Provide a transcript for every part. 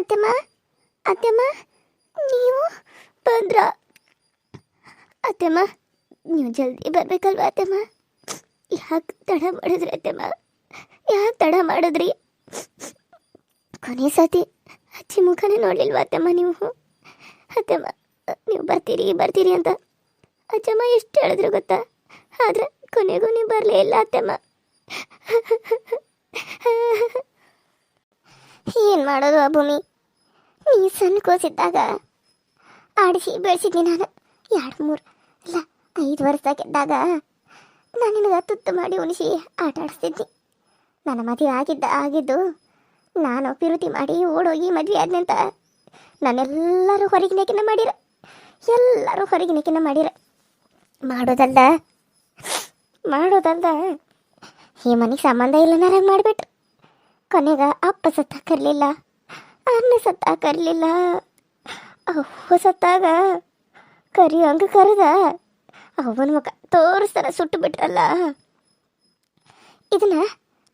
ಅತ್ತೆಮ್ಮ ಅತ್ತೆಮ್ಮ ನೀವು ಬಂದ್ರ ಅತ್ತೆಮ್ಮ ನೀವು ಜಲ್ದಿ ಬರ್ಬೇಕಲ್ವಾ ಅತ್ತೆಮ್ಮ ಯಾಕೆ ತಡ ಮಾಡಿದ್ರಿ ಅತ್ತೆಮ್ಮ ಯಾಕೆ ತಡ ಮಾಡಿದ್ರಿ ಕೊನೆ ಸತಿ ಅಜ್ಜಿ ಮುಖನೇ ನೋಡ್ಲಿಲ್ವಾ ಅತ್ತೆಮ್ಮ ನೀವು ಅತ್ತೆಮ್ಮ ನೀವು ಬರ್ತೀರಿ ಅಂತ ಅಜ್ಜಮ್ಮ ಎಷ್ಟು ಹೇಳಿದ್ರು ಗೊತ್ತಾ ಆದ್ರೆ ಕೊನೆಗೂ ನೀವು ಬರಲೇ ಇಲ್ಲ ಅತ್ತೆಮ್ಮ ಏನು ಮಾಡೋದು ಆ ಭೂಮಿ ನೀ ಸಣ್ಣ ಕೋಸಿದ್ದಾಗ ಆಡಿಸಿ ಬೆಳೆಸಿದ್ನಿ ನಾನು 2-3 ಇಲ್ಲ 5 ವರ್ಷದಾಗಿದ್ದಾಗ ನಾನು ನಿನಗೆ ತುತ್ತು ಮಾಡಿ ಉಣಿಸಿ ಆಟ ಆಡಿಸ್ತಿದ್ನಿ ನನ್ನ ಮದುವೆ ಆಗಿದ್ದು ನಾನು ಪಿರುತಿ ಮಾಡಿ ಓಡೋಗಿ ಮದುವೆ ಆದ್ನಂತ ನಾನೆಲ್ಲರೂ ಹೊರಗಿನಕಿನ ಮಾಡಿರ ಎಲ್ಲರೂ ಹೊರಗಿನಕಿನ ಮಾಡಿರ ಮಾಡೋದಲ್ದ ಈ ಮನೆಗೆ ಸಂಬಂಧ ಇಲ್ಲ ನಾರಾಗ ಮಾಡಿಬಿಟ್ರು ಕೊನೆಗೆ ಅಪ್ಪ ಸತ್ತಾಗ ಕರಲಿಲ್ಲ ಅನ್ನ ಸತ್ತಾಗ ಕರಲಿಲ್ಲ ಅವ್ವ ಸತ್ತಾಗ ಕರಿಯಂಗೆ ಕರೆದ ಅವನ ಮುಖ ತೋರಿಸ್ತಾರ ಸುಟ್ಟು ಬಿಟ್ರಲ್ಲ ಇದನ್ನ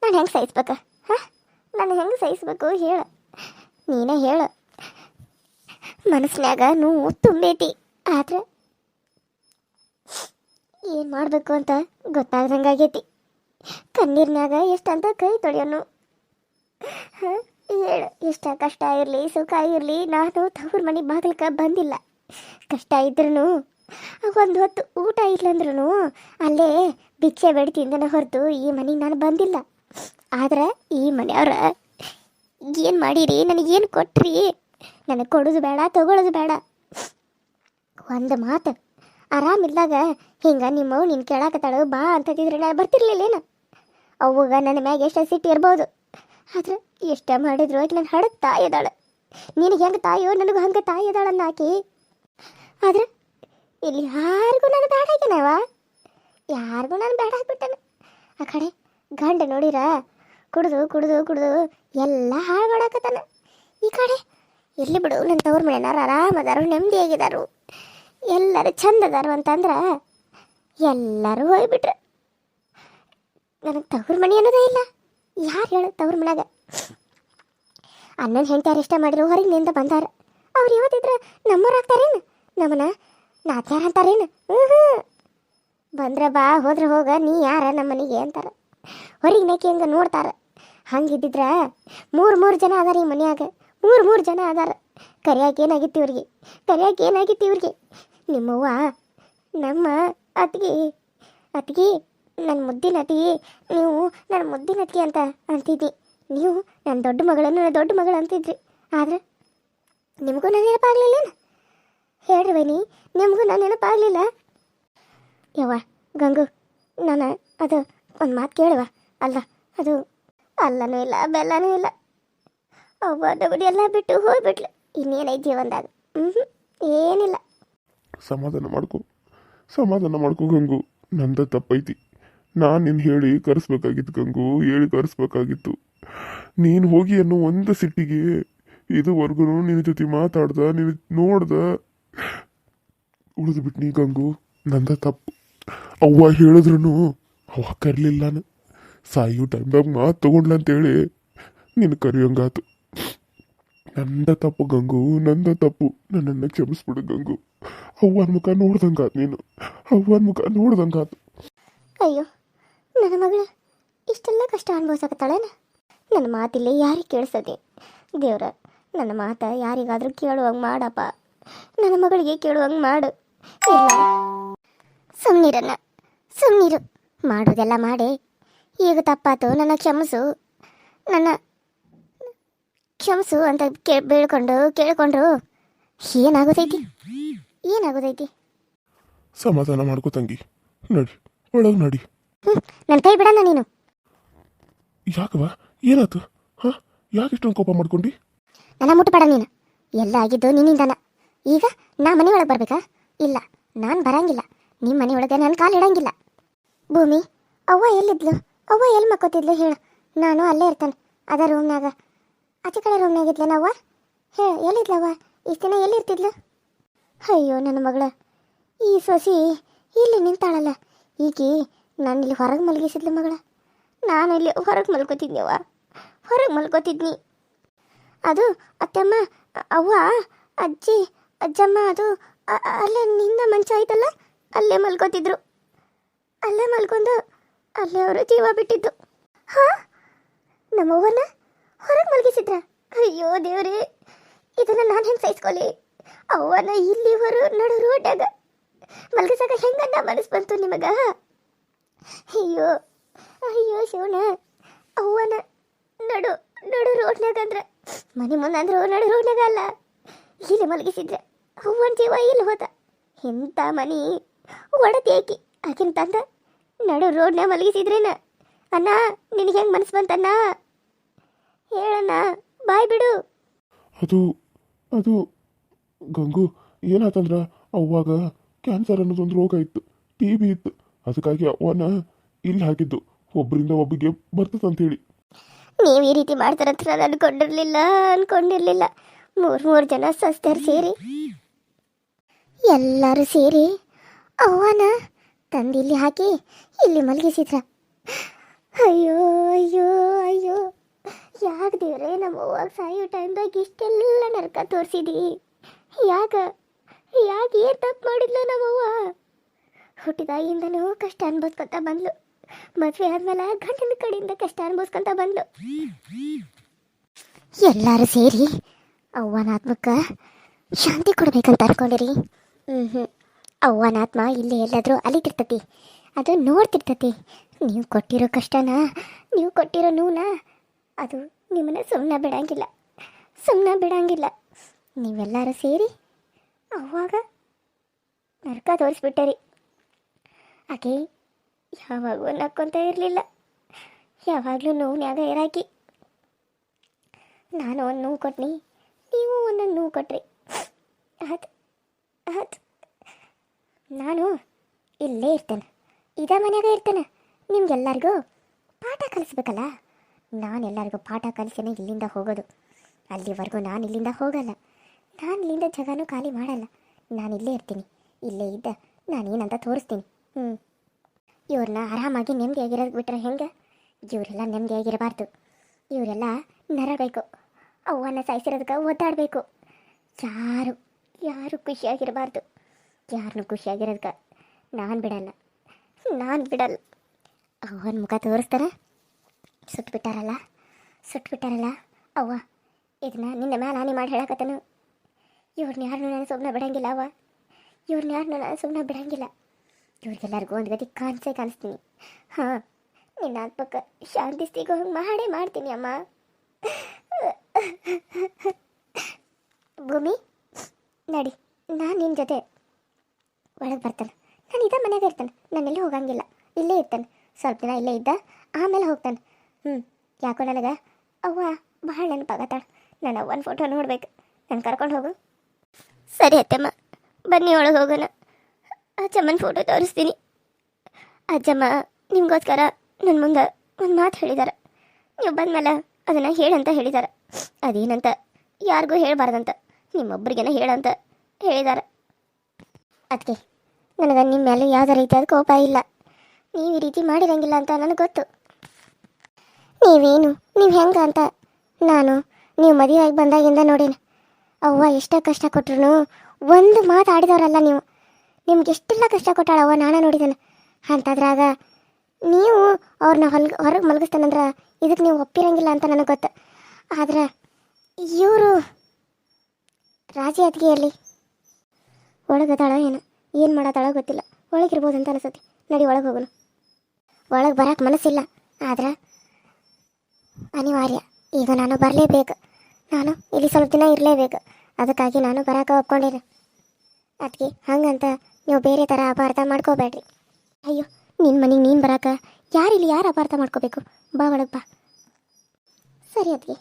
ನಾನು ಹೆಂಗೆ ಸಹಿಸ್ಬೇಕ ನಾನು ಹೆಂಗೆ ಸಹಿಸ್ಬೇಕು ಹೇಳು ನೀನೇ ಹೇಳು ಮನಸ್ಸಿನಾಗ ನೋವು ತುಂಬೈತಿ ಆದ್ರೆ ಏನು ಮಾಡಬೇಕು ಅಂತ ಗೊತ್ತಾಗ್ದಂಗಾಗೈತಿ ಕಣ್ಣೀರ್ನಾಗ ಎಷ್ಟಂತ ಕೈ ತೊಳೆಯೋನು ಹೇಳು ಎಷ್ಟ ಕಷ್ಟ ಇರಲಿ ಸುಖ ಇರಲಿ ನಾನು ತವ್ರ ಮನೆ ಬಾಗಿಲ್ಕ ಬಂದಿಲ್ಲ ಕಷ್ಟ ಇದ್ರೂ ಒಂದು ಹೊತ್ತು ಊಟ ಇಲ್ಲಂದ್ರೂ ಅಲ್ಲೇ ಭಿಕ್ಷೆ ಬೇಡಿ ತಿಂದನ ಹೊರತು ಈ ಮನೆಗೆ ನಾನು ಬಂದಿಲ್ಲ ಆದ್ರೆ ಈ ಮನೆಯವ್ರ ಏನು ಮಾಡಿರಿ ನನಗೇನು ಕೊಟ್ರಿ ನನಗೆ ಕೊಡೋದು ಬೇಡ ತಗೊಳ್ಳೋದು ಬೇಡ ಒಂದು ಮಾತು ಆರಾಮಿಲ್ದಾಗ ಹಿಂಗೆ ನಿಮ್ಮವು ನಿನ್ನ ಕೇಳಾಕತ್ತಾಳು ಬಾ ಅಂತಂದಿದ್ರೆ ನಾನು ಬರ್ತಿರ್ಲಿಲ್ಲೇನು ಅವಾಗ ನನ್ನ ಮ್ಯಾಗ ಎಷ್ಟು ಸಿಟ್ಟು ಇರ್ಬೋದು ಆದ್ರೆ ಎಷ್ಟ ಮಾಡಿದ್ರು ಆಕೆ ನನ್ನ ಹಡದ ತಾಯಿ ಅದಾಳೆ ನಿನಗೆ ಹೆಂಗೆ ತಾಯಿಯೋ ನನಗೂ ಹಂಗೆ ತಾಯಿ ಅದಾಳನ್ನ ಆಕಿ ಆದ್ರೆ ಇಲ್ಲಿ ಯಾರಿಗೂ ನಾನು ಬೇಡ ಆಗ್ಯಾನವ ಯಾರಿಗೂ ನಾನು ಬೇಡ ಆಗ್ಬಿಟ್ಟನ ಆ ಕಡೆ ಗಂಡ ನೋಡಿರ ಕುಡ್ದು ಎಲ್ಲ ಹಾಳು ಮಾಡಾಕತ್ತಾನ ಈ ಕಡೆ ಎಲ್ಲಿ ಬಿಡು ನನ್ನ ತವ್ರ ಮನೆಯವ್ರು ಆರಾಮದಾರು ನೆಮ್ಮದಿಯಾಗಿದ್ದಾರು ಎಲ್ಲರೂ ಚಂದ ಅದಾರು ಅಂತಂದ್ರೆ ಎಲ್ಲರೂ ಹೋಗ್ಬಿಟ್ರೆ ನನಗೆ ತವ್ರ ಮನೆ ಅನ್ನೋದೇ ಇಲ್ಲ ಯಾರು ಹೇಳು ತವ್ರ ಮನ್ಯಾಗ ಅಣ್ಣನ ಹೆಂಡತಿಯಾರು ಇಷ್ಟ ಮಾಡಿದ್ರು ಹೊರಗಿನಿಂದ ಬಂದಾರ ಅವ್ರು ಯಾವತ್ತಿದ್ರೆ ನಮ್ಮವ್ರು ಆಗ್ತಾರೇನು ನಮ್ಮನ್ನ ನಾತ್ಯಾರ ಅಂತಾರೇನು ಬಂದ್ರೆ ಬಾ ಹೋದ್ರೆ ಹೋಗ ನೀ ಯಾರ ನಮ್ಮ ಮನೆಗೆ ಅಂತಾರೆ ಹೊರಗಿನಕ್ಕೆ ಹೆಂಗೆ ನೋಡ್ತಾರೆ ಹಂಗಿದ್ದಿದ್ರೆ 3 ಜನ ಅದಾರ ಈ ಮನ್ಯಾಗ 3 ಜನ ಅದಾರ ಕರಿಯಾಕೆ ಏನಾಗಿತ್ತು ಇವ್ರಿಗೆ ನಿಮ್ಮವ್ವ ನಮ್ಮ ಅತ್ತಿಗೆ ನನ್ನ ಮುದ್ದಿನ ಅತ್ತಿಗೆ ನೀವು ನನ್ನ ಮುದ್ದಿನ ಅತ್ತಿಗೆ ಅಂತ ಅಂತಿದ್ದಿ ನೀವು ನನ್ನ ದೊಡ್ಡ ಮಗಳು ಅಂತಿದ್ರಿ ಆದ್ರೆ ನಿಮಗೂ ನನ್ನ ನೆನಪಾಗಲಿಲ್ಲೇನು ಹೇಳ್ರಿ ವೈನಿ ನಿಮಗೂ ನನ್ನ ನೆನಪಾಗಲಿಲ್ಲ ಯವ್ವ ಗಂಗು ನಾನು ಅದು ಒಂದು ಮಾತು ಕೇಳುವ ಅಲ್ಲ ಅದು ಅಲ್ಲನೂ ಇಲ್ಲ ಬೆಲ್ಲನೂ ಇಲ್ಲ ಅವ್ವ ದಗುಡಿ ಎಲ್ಲ ಬಿಟ್ಟು ಹೋಗ್ಬಿಟ್ಲು ಇನ್ನೇನೈತೆ ಜೀವನದಾಗ ಏನಿಲ್ಲ ಸಮಾಧಾನ ಮಾಡ್ಕೊ ಗಂಗು ನಂದ ತಪ್ಪೈತಿ ನಾನು ನಿನ್ನ ಹೇಳಿ ಕರೆಸ್ಬೇಕಾಗಿತ್ತು ಗಂಗು ಹೇಳಿ ಕರೆಸ್ಬೇಕಾಗಿತ್ತು ನೀನು ಹೋಗಿ ಅನ್ನೋ ಒಂದು ಸಿಟ್ಟಿಗೆ ಇದುವರೆಗೂ ನಿನ್ನ ಜೊತೆ ಮಾತಾಡ್ದ ನೀನು ನೋಡ್ದ ಉಳಿದು ಬಿಟ್ನಿ ಗಂಗು ನಂದ ತಪ್ಪು ಅವ್ವ ಹೇಳಿದ್ರು ಅವ್ವ ಕರ್ಲಿಲ್ಲ ನಾನು ಸಾಯೋ ಟೈಮ್ದಾಗ ಮಾತು ತಗೊಂಡ್ಲ ಅಂತೇಳಿ ನೀನು ಕರೆಯೋಂಗಾತು ನಂದ ತಪ್ಪು ಗಂಗು ನಂದ ತಪ್ಪು ನನ್ನನ್ನು ಕ್ಷಮಿಸ್ಬಿಡು ಗಂಗು ಅವ್ವನ ಮುಖ ನೋಡ್ದಂಗಾತು ಅಯ್ಯೋ ನನ್ನ ಮಗಳು ಇಷ್ಟೆಲ್ಲ ಕಷ್ಟ ಅನುಭವಿಸಕತ್ತಾಳೇನ ನನ್ನ ಮಾತಿಲ್ಲಿ ಯಾರಿಗೆ ಕೇಳಿಸದೆ ದೇವ್ರ ನನ್ನ ಮಾತ ಯಾರಿಗಾದ್ರೂ ಕೇಳುವಂಗೆ ಮಾಡಪ್ಪ ನನ್ನ ಮಗಳಿಗೆ ಕೇಳುವಂಗೆ ಮಾಡು ಇಲ್ಲ ಸುಮ್ಮನಿರು ಮಾಡೋದೆಲ್ಲ ಮಾಡಿ ಈಗ ತಪ್ಪಾತು ನನ್ನ ಕ್ಷಮಿಸು ಅಂತ ಕೇಳ್ಕೊಂಡ್ರು ಏನಾಗೋದೈತಿ ಸಮಾಧಾನ ಮಾಡ್ಕೋ ತಂಗಿ ನಡಿ ಒಳಗೆ ನಡಿ ನನ್ನ ಕೈ ಬಿಡಣ್ಣ ನೀನು ಯಾಕವ ಏನಾಯ್ತು ಯಾಕೆ ಇಷ್ಟೊಂದು ಕೋಪ ಮಾಡ್ಕೊಂಡಿ ನನ್ನ ಮುಟ್ಟಬೇಡ ನೀನು ಎಲ್ಲ ಆಗಿದ್ದು ನಿನ್ನಿಂದನ ಈಗ ನಾ ಮನೆ ಒಳಗೆ ಬರ್ಬೇಕಾ ಇಲ್ಲ ನಾನು ಬರಂಗಿಲ್ಲ ನಿಮ್ಮ ಮನೆ ಒಳಗೆ ನನ್ನ ಕಾಲು ಇಡಂಗಿಲ್ಲ ಭೂಮಿ ಅವ್ವ ಎಲ್ಲಿದ್ಲು ಅವ್ವ ಎಲ್ಲಿ ಮಕ್ಕೋತಿದ್ಲು ಹೇಳು ನಾನು ಅಲ್ಲೇ ಇರ್ತಾನೆ ಅದ ರೂಮ್ನಾಗ ಆಚೆ ಕಡೆ ರೂಮ್ನಾಗ ಇದ್ಲೇನವ್ವ ಎಲ್ಲಿದ್ಲವ್ವ ಇಷ್ಟು ದಿನ ಎಲ್ಲಿರ್ತಿದ್ಲು ಅಯ್ಯೋ ನನ್ನ ಮಗಳ ಈ ಸೊಸಿ ಇಲ್ಲಿ ನಿಂತಾಳಲ್ಲ ಈಕಿ ನಾನು ಇಲ್ಲಿ ಹೊರಗೆ ಮಲಗಿಸಿದ್ಲು ಮಗಳ ನಾನು ಇಲ್ಲಿ ಹೊರಗೆ ಮಲ್ಕೋತಿದ್ನಿವ್ವ ಹೊರಗೆ ಮಲ್ಕೋತಿದ್ನಿ ಅದು ಅತ್ತಮ್ಮ, ಅವ್ವ, ಅಜ್ಜಿ, ಅಜ್ಜಮ್ಮ ಅದು ಅಲ್ಲೇ ನಿನ್ನ ಮಂಚ ಐತಲ್ಲ, ಅಲ್ಲೇ ಮಲ್ಕೋತಿದ್ರು. ಅಲ್ಲೇ ಮಲ್ಕೊಂಡು ಅಲ್ಲೇ ಅವರು ಜೀವ ಬಿಟ್ಟಿದ್ದು. ಹಾ, ನಮ್ಮವ್ವನ ಹೊರಗೆ ಮಲಗಿಸಿದ್ರ? ಅಯ್ಯೋ ದೇವ್ರೇ, ಇದನ್ನ ನಾನು ಹೆಂಗೆ ಸಹಿಸ್ಕೊಲಿ? ಅವ್ವನ ಇಲ್ಲಿ ನಡು ರೋಡ್ಯಾಗ ಮಲಗಿಸಾಗ ಹೆಂಗನ್ನ ಮನಸ್ಸು ಬಂತು ನಿಮಗ? ಅಯ್ಯೋ ಅಯ್ಯೋ ಶಿವನ, ಅವ್ವನ ನಡು ನಡು ರೋಡ್ನಾಗ ಅಂದ್ರೆ ಮನೆ ಮುಂದೆ ಅಂದ್ರು ನಡು ರೋಡ್ನಾಗ ಅಲ್ಲ, ಇಲ್ಲಿ ಮಲಗಿಸಿದ್ರೆ ಅವ್ವನ ಜೀವ ಇಲ್ಲಿ ಹೋದ. ಎಂಥ ಮನಿ ಒಡತಿ ಆಕಿ, ಆಕಿನ ತಂದ ನಡು ರೋಡ್ನಾಗ ಮಲಗಿಸಿದ್ರೇನ? ಅಣ್ಣ ನಿನಗೆ ಹೆಂಗೆ ಮನಸ್ಸು ಬಂತಣ್ಣ? ಹೇಳಣ್ಣ, ಬಾಯ್ ಬಿಡು. ಅದು ಅದು ಗಂಗು, ಏನಾತಂದ್ರ ಅವಾಗ ಕ್ಯಾನ್ಸರ್ ಅನ್ನೋದೊಂದು ರೋಗ ಇತ್ತು, TB ಇತ್ತು. ಅದಕ್ಕಾಗಿ ಅವನ ಇಲ್ಲಿ ಹಾಕಿದ್ದು, ಒಬ್ಬರಿಂದ ಒಬ್ಬರಿಗೆ ಬರ್ತದಂತೇಳಿ. ನೀವು ಈ ರೀತಿ ಮಾಡ್ತಾರಂತ ನಾನು ಅನ್ಕೊಂಡಿರ್ಲಿಲ್ಲ. ಮೂರು ಜನ ಸಸ್ಯರು ಸೇರಿ ಎಲ್ಲರೂ ಸೇರಿ ಅವನ ತಂದು ಇಲ್ಲಿ ಹಾಕಿ ಇಲ್ಲಿ ಮಲಗಿಸಿದ್ರ. ಅಯ್ಯೋ ಅಯ್ಯೋ ಅಯ್ಯೋ, ಯಾಕೆ ದೇವ್ರೆ ನಮ್ಮ ಅವ್ವಾಗ ಸಾಯೋ ಟೈಮ್ದಾಗ ಇಷ್ಟೆಲ್ಲ ನರಕ ತೋರಿಸಿದಿ? ಯಾಕೆ ಏನು ತಪ್ಪು ಮಾಡಿದ್ಲು ನಮ್ಮವ್ವ? ಹುಟ್ಟಿದಾಗಿಂದನೂ ಕಷ್ಟ ಅನ್ಭವಿಸ್ಕೊತ ಬಂದ್ಲು, ಮದುವೆ ಆದ್ಮೇಲೆ ಗಂಡನ ಕಡೆಯಿಂದ ಕಷ್ಟ ಅನುಭವಿಸ್ಕೊಂತ ಬಂದ್ಲು. ಎಲ್ಲರೂ ಸೇರಿ ಅವ್ವನ ಆತ್ಮಕ್ಕೆ ಶಾಂತಿ ಕೊಡ್ಬೇಕಂತ ಅನ್ಕೊಂಡಿರಿ. ಅವ್ವನ ಆತ್ಮ ಇಲ್ಲೇ ಎಲ್ಲಾದರೂ ಅಲಿತಿರ್ತತಿ, ಅದು ನೋಡ್ತಿರ್ತತಿ. ನೀವು ಕೊಟ್ಟಿರೋ ಕಷ್ಟನ, ನೀವು ಕೊಟ್ಟಿರೋ ನೋವನ್ನ ಅದು ನಿಮ್ಮನ್ನ ಸುಮ್ಮನೆ ಬಿಡಂಗಿಲ್ಲ. ನೀವೆಲ್ಲರೂ ಸೇರಿ ಅವಾಗ ನರಕ ತೋರಿಸ್ಬಿಟ್ಟರಿ. ಆಕೆ ಯಾವಾಗೂ ನಕ್ಕೊಂತ ಇರಲಿಲ್ಲ, ಯಾವಾಗಲೂ ನೋವ್ನ್ಯಾಗ ಇರಾಕಿ. ನಾನು ಒಂದು ನೋವು ಕೊಟ್ನಿ, ನೀವು ಒಂದೊಂದು ನೋವು ಕೊಟ್ರಿ. ಅದು ನಾನು ಇಲ್ಲೇ ಇರ್ತೇನೆ, ಇದೇ ಮನ್ಯಾಗ ಇರ್ತೇನೆ. ನಿಮ್ಗೆಲ್ಲರಿಗೂ ಪಾಠ ಕಲಿಸ್ಬೇಕಲ್ಲ. ನಾನು ಎಲ್ಲರಿಗೂ ಪಾಠ ಕಲಿಸೇನೆ ಇಲ್ಲಿಂದ ಹೋಗೋದು. ಅಲ್ಲಿವರೆಗೂ ನಾನು ಇಲ್ಲಿಂದ ಹೋಗಲ್ಲ, ನಾನು ಇಲ್ಲಿಂದ ಜಗನೂ ಖಾಲಿ ಮಾಡಲ್ಲ. ನಾನು ಇಲ್ಲೇ ಇರ್ತೀನಿ, ಇಲ್ಲೇ ಇದ್ದ ನಾನೇನಂತ ತೋರಿಸ್ತೀನಿ. ಇವ್ರನ್ನ ಆರಾಮಾಗಿ ನೆಮ್ಮದಿಯಾಗಿರೋದು ಬಿಟ್ರೆ ಹೆಂಗೆ? ಇವರೆಲ್ಲ ನೆಮ್ಮದಿಯಾಗಿರಬಾರ್ದು, ಇವರೆಲ್ಲ ನರಬೇಕು. ಅವ್ವನ್ನ ಸಾಯಿಸಿರೋದಕ್ಕೆ ಒದ್ದಾಡಬೇಕು. ಯಾರು ಖುಷಿಯಾಗಿರಬಾರ್ದು. ಯಾರನ್ನೂ ಖುಷಿಯಾಗಿರೋದಕ್ಕೆ ನಾನು ಬಿಡಲ್ಲ. ಅವ್ವನ ಮುಖ ತೋರಿಸ್ತಾರೆ, ಸುಟ್ಬಿಟ್ಟಾರಲ್ಲ ಅವ್ವ. ಇದನ್ನ ನಿನ್ನ ಮೇಲೆ ಹಾನಿ ಮಾಡಿ ಹೇಳಕತ್ತನು. ಇವ್ರನ್ನ ಯಾರನ್ನೂ ನಾನು ಸುಮ್ಮನೆ ಬಿಡಂಗಿಲ್ಲ ಅವ್ವ, ಇವ್ರಿಗೆಲ್ಲರಿಗೂ ಒಂದು ಗತಿ ಕಾಣಿಸ್ತೀನಿ. ಹಾಂ, ನಿನ್ನ ಆತ್ಮಕ್ಕೆ ಶಾಂತಿ ಸಿಗೋ ಹಂಗೆ ಮಾಡ್ತೀನಿ ಅಮ್ಮ. ಭೂಮಿ ನಡಿ, ನಾನು ನಿನ್ನ ಜೊತೆ ಒಳಗೆ ಬರ್ತಾನೆ. ನಾನು ಇದೇ ಮನೆಯಾಗ ಇರ್ತಾನೆ, ನಾನು ಎಲ್ಲೂ ಹೋಗಂಗಿಲ್ಲ, ಇಲ್ಲೇ ಇರ್ತಾನೆ. ಸ್ವಲ್ಪ ದಿನ ಇಲ್ಲೇ ಇದ್ದ ಆಮೇಲೆ ಹೋಗ್ತಾನೆ. ಯಾಕೋ ನನಗೆ ಅವ್ವ ಭಾಳ ನೆನಪಾಗತ್ತಾಳ. ನಾನು ಅವ್ವನ ಫೋಟೋ ನೋಡ್ಬೇಕು, ನಾನು ಕರ್ಕೊಂಡು ಹೋಗು. ಸರಿ ಅತ್ತಮ್ಮ, ಬನ್ನಿ ಒಳಗೆ ಹೋಗೋಣ. ಅಜ್ಜಮ್ಮನ ಫೋಟೋ ತೋರಿಸ್ತೀನಿ. ಅಜ್ಜಮ್ಮ ನಿಮಗೋಸ್ಕರ ನನ್ನ ಮುಂದೆ ಒಂದು ಮಾತು ಹೇಳಿದ್ದಾರೆ. ನೀವು ಬಂದಮೇಲೆ ಅದನ್ನು ಹೇಳಂತ ಹೇಳಿದ್ದಾರೆ. ಅದೇನಂತ ಯಾರಿಗೂ ಹೇಳಬಾರ್ದಂತ, ನಿಮ್ಮೊಬ್ಬರಿಗೇನ ಹೇಳಂತ ಹೇಳಿದ್ದಾರೆ. ಅದಕ್ಕೆ ನನಗೆ ನಿಮ್ಮ ಮೇಲೆ ಯಾವುದೇ ರೀತಿಯಾದ ಕೋಪ ಇಲ್ಲ. ನೀವು ಈ ರೀತಿ ಮಾಡಿರಂಗಿಲ್ಲ ಅಂತ ನನಗೆ ಗೊತ್ತು. ನೀವು ಹೆಂಗೆ ಅಂತ ನಾನು ನೀವು ಮದುವೆಯಾಗಿ ಬಂದಾಗಿಂದ ನೋಡೀನಿ. ಅವ್ವ ಎಷ್ಟೇ ಕಷ್ಟ ಕೊಟ್ರು ಒಂದು ಮಾತು ಆಡಿದವರಲ್ಲ ನೀವು. ನಿಮ್ಗೆ ಎಷ್ಟೆಲ್ಲ ಕಷ್ಟ ಕೊಟ್ಟಾಳ ಅವ್ವ, ನಾನು ನೋಡಿದ್ದೇನೆ. ಅಂತಾದ್ರಾಗ ನೀವು ಅವ್ರನ್ನ ಹೊರಗೆ ಮಲಗಿಸ್ತಾನಂದ್ರೆ ಇದಕ್ಕೆ ನೀವು ಒಪ್ಪಿರಂಗಿಲ್ಲ ಅಂತ ನನಗೆ ಗೊತ್ತು. ಆದ್ರೆ ಇವರು ರಾಜಿ ಅತ್ತಿಗೆಯಲ್ಲಿ ಒಳಗದಾಳೋ ಏನು ಮಾಡತ್ತಾಳೋ ಗೊತ್ತಿಲ್ಲ. ಒಳಗಿರ್ಬೋದು ಅಂತ ಅನಿಸುತ್ತೆ. ನಡಿ ಒಳಗೆ ಹೋಗೋಣ. ಒಳಗೆ ಬರೋಕ್ಕೆ ಮನಸ್ಸಿಲ್ಲ, ಆದ್ರೆ ಅನಿವಾರ್ಯ. ಈಗ ನಾನು ಬರಲೇಬೇಕು, ನಾನು ಇಲ್ಲಿ ಸ್ವಲ್ಪ ದಿನ ಇರಲೇಬೇಕು. ಅದಕ್ಕಾಗಿ ನಾನು ಬರೋಕೆ ಒಪ್ಕೊಂಡಿದ್ದೆ. ಅದಕ್ಕೆ ಹಂಗಂತ ನೀವು ಬೇರೆ ಥರ ಅಪಾರ್ಥ ಮಾಡ್ಕೋಬೇಡ್ರಿ. ಅಯ್ಯೋ, ನಿನ್ನ ಮನೆಗೆ ನೀನು ಬರೋಕೆ ಯಾರು ಅಪಾರ್ಥ ಮಾಡ್ಕೋಬೇಕು? ಬಾ ಒಳಗೆ ಬಾ. ಸರಿ ಅದಕ್ಕೆ